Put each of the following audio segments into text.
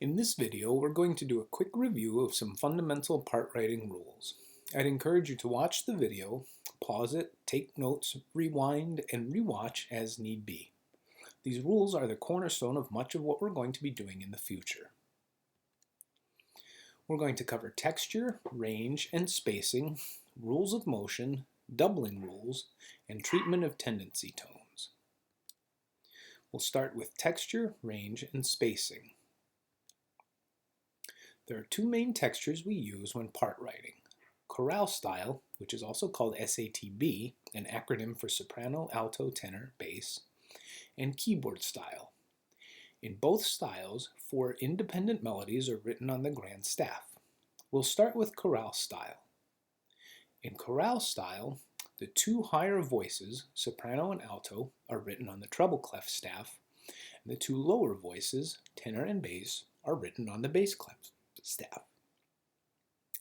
In this video, we're going to do a quick review of some fundamental part writing rules. I'd encourage you to watch the video, pause it, take notes, rewind, and rewatch as need be. These rules are the cornerstone of much of what we're going to be doing in the future. We're going to cover texture, range, and spacing, rules of motion, doubling rules, and treatment of tendency tones. We'll start with texture, range, and spacing. There are two main textures we use when part writing: chorale style, which is also called SATB, an acronym for soprano, alto, tenor, bass, and keyboard style. In both styles, 4 independent melodies are written on the grand staff. We'll start with chorale style. In chorale style, the 2 higher voices, soprano and alto, are written on the treble clef staff, and the 2 lower voices, tenor and bass, are written on the bass clef staff.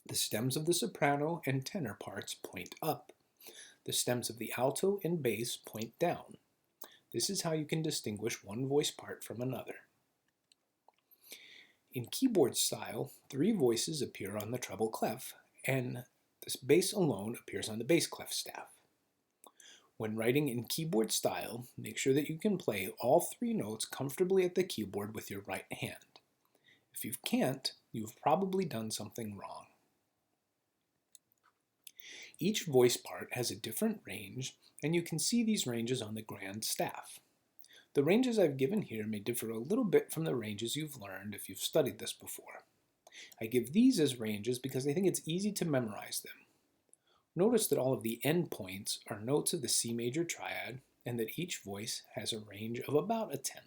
The stems of the soprano and tenor parts point up. The stems of the alto and bass point down. This is how you can distinguish one voice part from another. In keyboard style, 3 voices appear on the treble clef, and the bass alone appears on the bass clef staff. When writing in keyboard style, make sure that you can play all 3 notes comfortably at the keyboard with your right hand. If you can't, you've probably done something wrong. Each voice part has a different range, and you can see these ranges on the grand staff. The ranges I've given here may differ a little bit from the ranges you've learned if you've studied this before. I give these as ranges because I think it's easy to memorize them. Notice that all of the endpoints are notes of the C major triad, and that each voice has a range of about a tenth.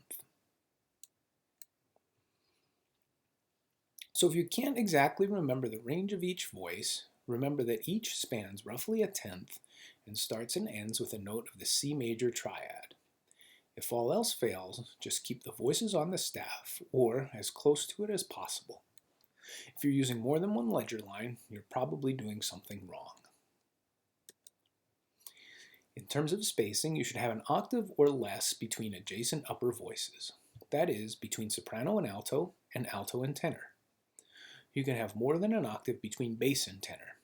So if you can't exactly remember the range of each voice, remember that each spans roughly a tenth and starts and ends with a note of the C major triad. If all else fails, just keep the voices on the staff, or as close to it as possible. If you're using more than one ledger line, you're probably doing something wrong. In terms of spacing, you should have an octave or less between adjacent upper voices. That is, between soprano and alto and tenor. You can have more than an octave between bass and tenor.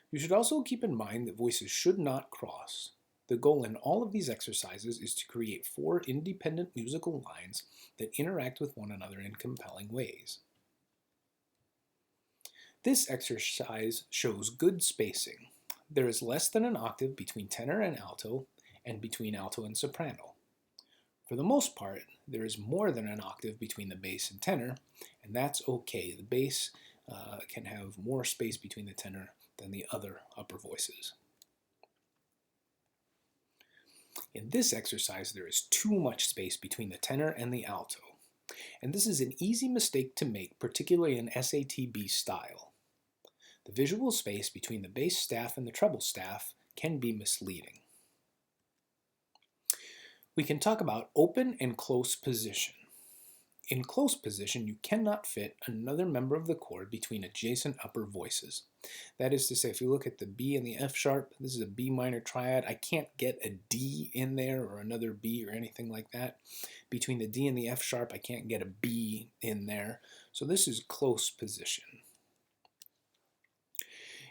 You should also keep in mind that voices should not cross. The goal in all of these exercises is to create 4 independent musical lines that interact with one another in compelling ways. This exercise shows good spacing. There is less than an octave between tenor and between alto and soprano. For the most part, there is more than an octave between the bass and tenor, and that's okay. The bass can have more space between the tenor than the other upper voices. In this exercise, there is too much space between the tenor and the alto, and this is an easy mistake to make, particularly in SATB style. The visual space between the bass staff and the treble staff can be misleading. We can talk about open and close position. In close position, you cannot fit another member of the chord between adjacent upper voices. That is to say, if you look at the B and the F sharp, this is a B minor triad, I can't get a D in there or another B or anything like that. Between the D and the F sharp, I can't get a B in there. So this is close position.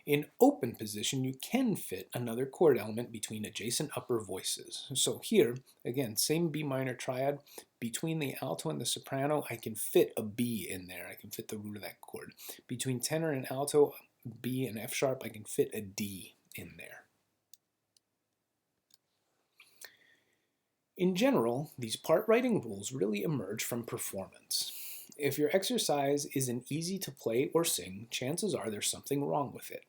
In open position, you can fit another chord element between adjacent upper voices. So here, again, same B minor triad. Between the alto and the soprano, I can fit a B in there. I can fit the root of that chord. Between tenor and alto, B and F sharp, I can fit a D in there. In general, these part writing rules really emerge from performance. If your exercise isn't easy to play or sing, chances are there's something wrong with it.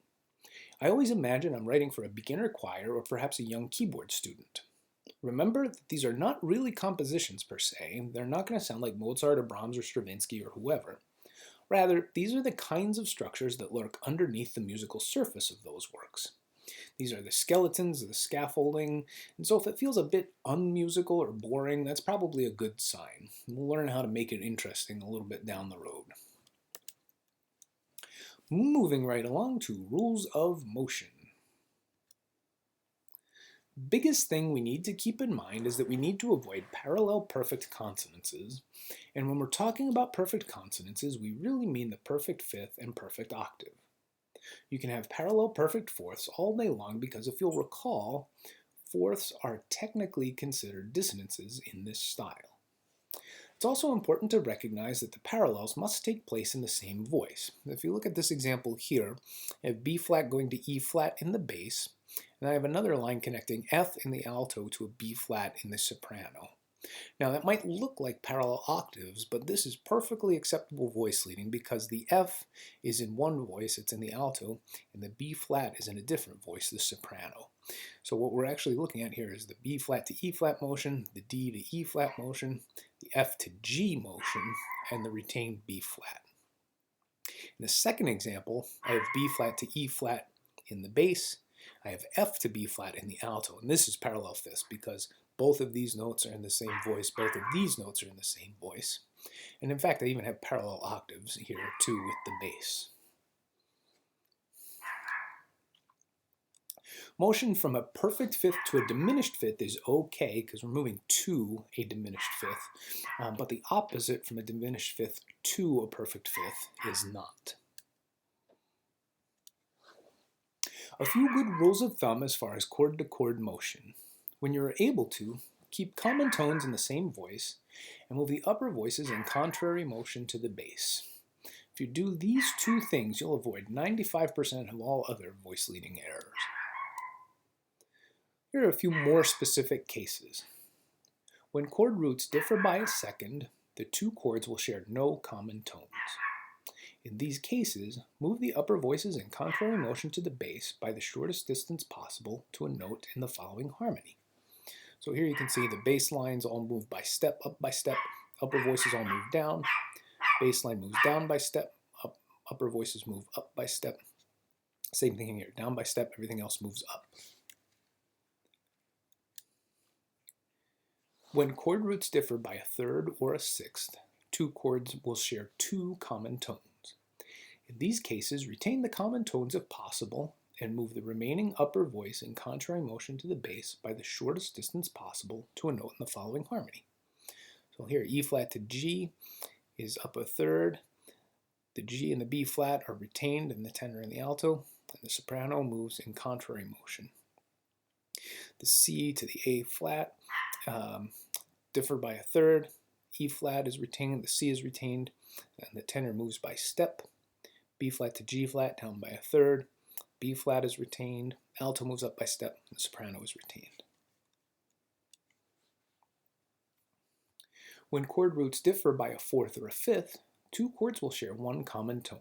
I always imagine I'm writing for a beginner choir or perhaps a young keyboard student. Remember that these are not really compositions per se. They're not going to sound like Mozart or Brahms or Stravinsky or whoever. Rather, these are the kinds of structures that lurk underneath the musical surface of those works. These are the skeletons, the scaffolding, and so if it feels a bit unmusical or boring, that's probably a good sign. We'll learn how to make it interesting a little bit down the road. Moving right along to rules of motion. Biggest thing we need to keep in mind is that we need to avoid parallel perfect consonances. And when we're talking about perfect consonances, we really mean the perfect fifth and perfect octave. You can have parallel perfect fourths all day long because if you'll recall, fourths are technically considered dissonances in this style. It's also important to recognize that the parallels must take place in the same voice. If you look at this example here, I have B flat going to E flat in the bass, and I have another line connecting F in the alto to a B flat in the soprano. Now that might look like parallel octaves, but this is perfectly acceptable voice leading because the F is in one voice, it's in the alto, and the B flat is in a different voice, the soprano. So what we're actually looking at here is the B flat to E flat motion, the D to E flat motion, the F to G motion, and the retained B flat. In the second example, I have B flat to E flat in the bass, I have F to B flat in the alto, and this is parallel fifths because both of these notes are in the same voice, both of these notes are in the same voice. And in fact, I even have parallel octaves here too with the bass. Motion from a perfect fifth to a diminished fifth is okay because we're moving to a diminished fifth, but the opposite from a diminished fifth to a perfect fifth is not. A few good rules of thumb as far as chord-to-chord motion. When you're able to, keep common tones in the same voice and move the upper voices in contrary motion to the bass. If you do these two things, you'll avoid 95% of all other voice leading errors. Here are a few more specific cases. When chord roots differ by a second, the two chords will share no common tones. In these cases, move the upper voices in contrary motion to the bass by the shortest distance possible to a note in the following harmony. So here you can see the bass lines all move by step, upper voices all move down, bass line moves down by step, upper voices move up by step. Same thing here, down by step, everything else moves up. When chord roots differ by a third or a sixth, two chords will share two common tones. In these cases, retain the common tones if possible and move the remaining upper voice in contrary motion to the bass by the shortest distance possible to a note in the following harmony. So here, E flat to G is up a third. The G and the B flat are retained in the tenor and the alto, and the soprano moves in contrary motion. The C to the A flat differ by a third. E flat is retained, the C is retained, and the tenor moves by step. B flat to G flat down by a third. B flat is retained, alto moves up by step, and the soprano is retained. When chord roots differ by a fourth or a fifth, two chords will share one common tone.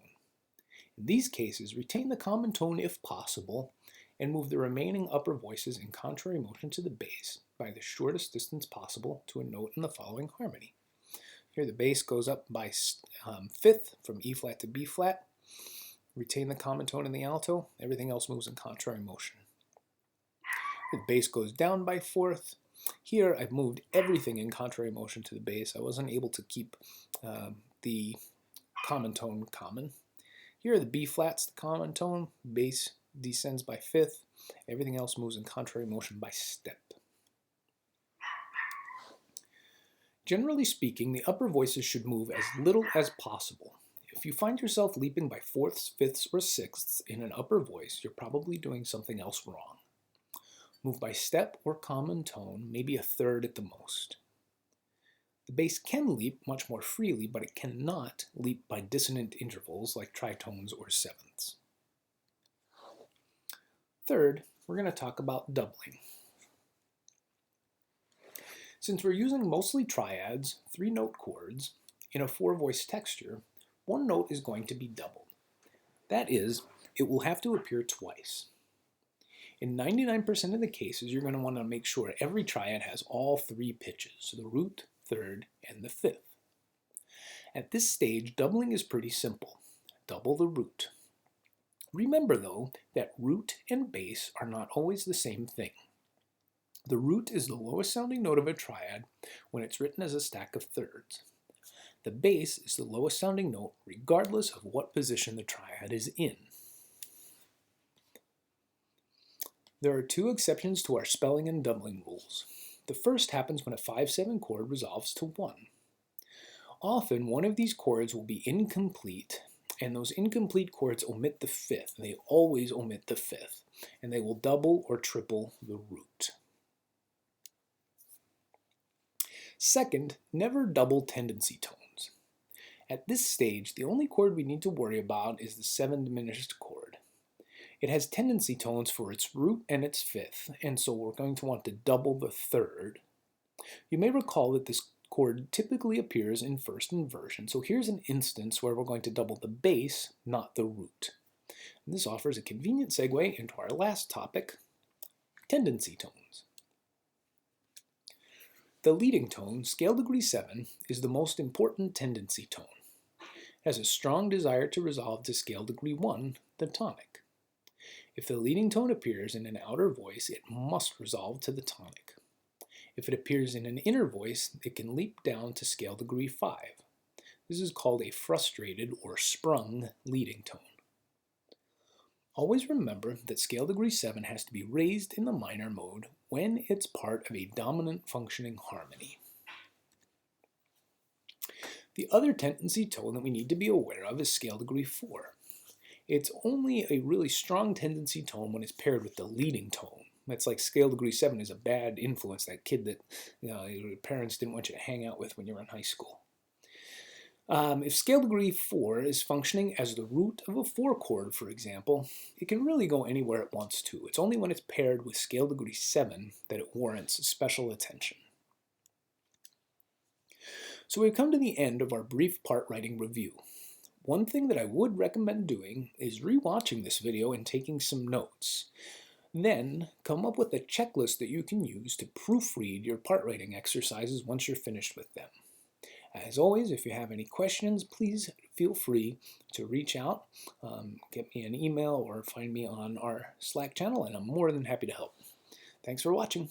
In these cases, retain the common tone if possible, and move the remaining upper voices in contrary motion to the bass by the shortest distance possible to a note in the following harmony. Here the bass goes up by fifth from E flat to B flat. Retain the common tone in the alto, everything else moves in contrary motion. The bass goes down by fourth. Here I've moved everything in contrary motion to the bass. I wasn't able to keep the common tone common. Here the B flat's the common tone, bass descends by fifth, everything else moves in contrary motion by step. Generally speaking, the upper voices should move as little as possible. If you find yourself leaping by fourths, fifths, or sixths in an upper voice, you're probably doing something else wrong. Move by step or common tone, maybe a third at the most. The bass can leap much more freely, but it cannot leap by dissonant intervals like tritones or sevenths. Third, we're going to talk about doubling. Since we're using mostly triads, 3-note chords, in a 4-voice texture, one note is going to be doubled. That is, it will have to appear twice. In 99% of the cases, you're going to want to make sure every triad has all 3 pitches, the root, third, and the fifth. At this stage, doubling is pretty simple. Double the root. Remember, though, that root and bass are not always the same thing. The root is the lowest sounding note of a triad when it's written as a stack of thirds. The bass is the lowest sounding note regardless of what position the triad is in. There are two exceptions to our spelling and doubling rules. The first happens when a 5-7 chord resolves to 1. Often, one of these chords will be incomplete, and those incomplete chords omit the 5th. They always omit the 5th, and they will double or triple the root. Second, never double tendency tones. At this stage, the only chord we need to worry about is the 7 diminished chord. It has tendency tones for its root and its 5th, and so we're going to want to double the 3rd. You may recall that this chord typically appears in first inversion, so here's an instance where we're going to double the bass, not the root. And this offers a convenient segue into our last topic, tendency tones. The leading tone, scale degree 7, is the most important tendency tone. It has a strong desire to resolve to scale degree 1, the tonic. If the leading tone appears in an outer voice, it must resolve to the tonic. If it appears in an inner voice, it can leap down to scale degree 5. This is called a frustrated or sprung leading tone. Always remember that scale degree 7 has to be raised in the minor mode when it's part of a dominant functioning harmony. The other tendency tone that we need to be aware of is scale degree 4. It's only a really strong tendency tone when it's paired with the leading tone. It's like scale degree 7 is a bad influence, that kid that your parents didn't want you to hang out with when you were in high school. If scale degree 4 is functioning as the root of a 4 chord, for example, it can really go anywhere it wants to. It's only when it's paired with scale degree 7 that it warrants special attention. So we've come to the end of our brief part writing review. One thing that I would recommend doing is rewatching this video and taking some notes. Then come up with a checklist that you can use to proofread your part writing exercises once you're finished with them. As always, if you have any questions, please feel free to reach out, get me an email, or find me on our Slack channel, and I'm more than happy to help. Thanks for watching.